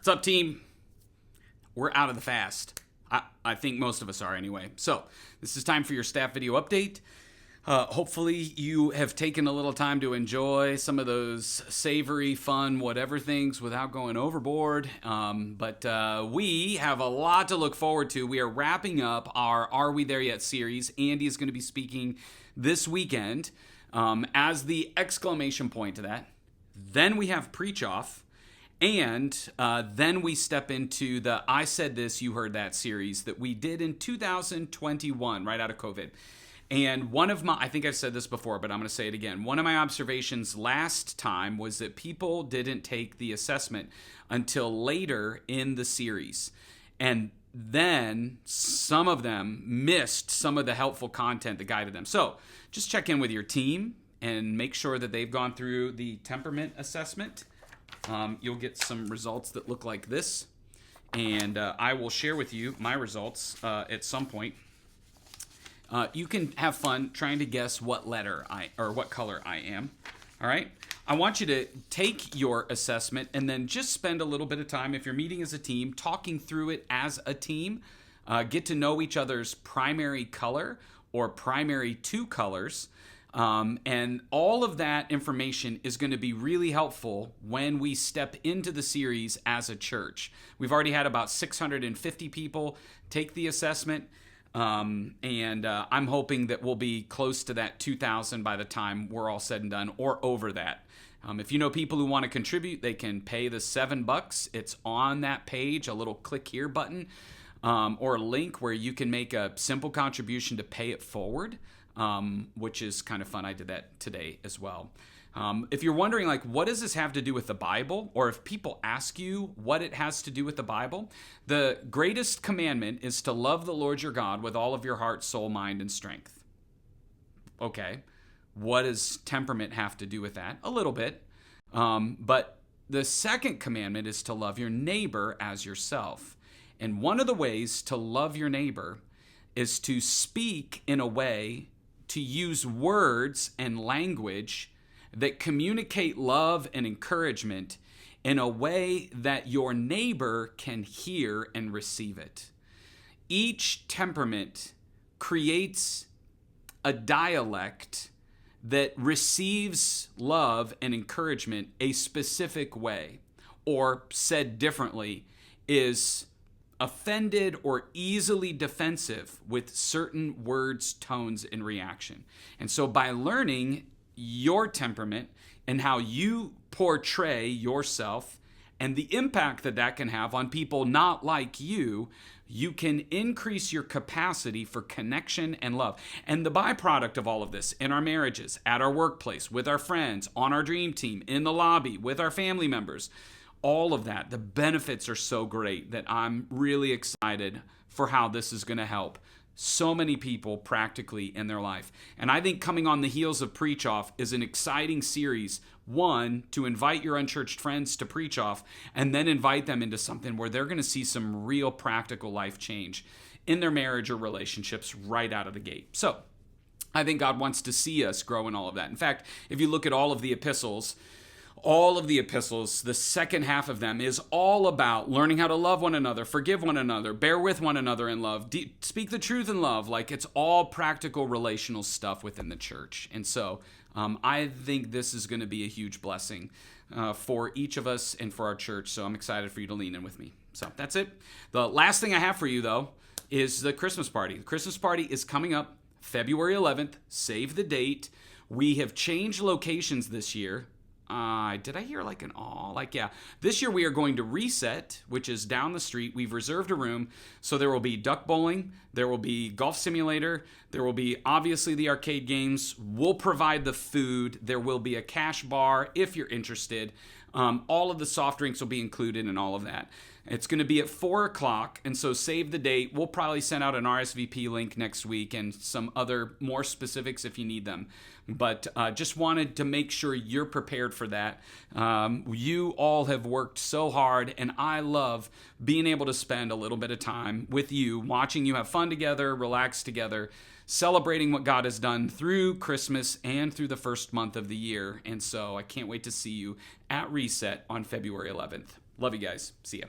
What's up, team? We're out of the fast. I think most of us are anyway. So this is time for your staff video update. Hopefully you have taken a little time to enjoy some of those savory, fun, whatever things without going overboard. But we have a lot to look forward to. We are wrapping up our Are We There Yet series. Andy is going to be speaking this weekend as the exclamation point to that. Then we have Preach Off. And then we step into the I Said This, You Heard That series that we did in 2021, right out of COVID. And one of my, I think I've said this before, but I'm going to say it again. One of my observations last time was that people didn't take the assessment until later in the series. And then some of them missed some of the helpful content that guided them. So just check in with your team and make sure that they've gone through the temperament assessment. You'll get some results that look like this, and I will share with you my results at some point. You can have fun trying to guess what what color I am. All right. I want you to take your assessment and then just spend a little bit of time, if you're meeting as a team, talking through it as a team. Get to know each other's primary color or primary two colors. And all of that information is going to be really helpful when we step into the series as a church. We've already had about 650 people take the assessment, and I'm hoping that we'll be close to that 2,000 by the time we're all said and done, or over that. If you know people who want to contribute, they can pay the $7. It's on that page, a little click here button, or a link where you can make a simple contribution to pay it forward. Which is kind of fun. I did that today as well. If you're wondering, like, what does this have to do with the Bible? Or if people ask you what it has to do with the Bible, the greatest commandment is to love the Lord your God with all of your heart, soul, mind, and strength. Okay. What does temperament have to do with that? A little bit. But the second commandment is to love your neighbor as yourself. And one of the ways to love your neighbor is to speak in a way, to use words and language that communicate love and encouragement in a way that your neighbor can hear and receive it. Each temperament creates a dialect that receives love and encouragement a specific way, or said differently, is offended or easily defensive with certain words, tones, and reaction. And so by learning your temperament and how you portray yourself and the impact that that can have on people not like you, you can increase your capacity for connection and love. And the byproduct of all of this in our marriages, at our workplace, with our friends, on our dream team, in the lobby, with our family members, all of that, the benefits are so great that I'm really excited for how this is going to help so many people practically in their life. And I think coming on the heels of Preach Off is an exciting series. One, to invite your unchurched friends to Preach Off, and then invite them into something where they're going to see some real practical life change in their marriage or relationships right out of the gate. So I think God wants to see us grow in all of that. In fact, if you look at all of the epistles, the second half of them is all about learning how to love one another, forgive one another, bear with one another in love, speak the truth in love. Like, it's all practical relational stuff within the church. And so I think this is going to be a huge blessing for each of us and for our church. So I'm excited for you to lean in with me. So that's it. The last thing I have for you, though, is the Christmas party. The Christmas party is coming up February 11th. Save the date. We have changed locations this year. Did I hear like an aw? Like, yeah. This year we are going to Reset, which is down the street. We've reserved a room. So there will be duck bowling. There will be golf simulator. There will be obviously the arcade games. We'll provide the food. There will be a cash bar if you're interested. All of the soft drinks will be included in all of that. It's going to be at 4 o'clock, and so save the date. We'll probably send out an RSVP link next week and some other more specifics if you need them. But just wanted to make sure you're prepared for that. You all have worked so hard, and I love being able to spend a little bit of time with you, watching you have fun together, relax together, celebrating what God has done through Christmas and through the first month of the year. And so I can't wait to see you at Reset on February 11th. Love you guys. See ya.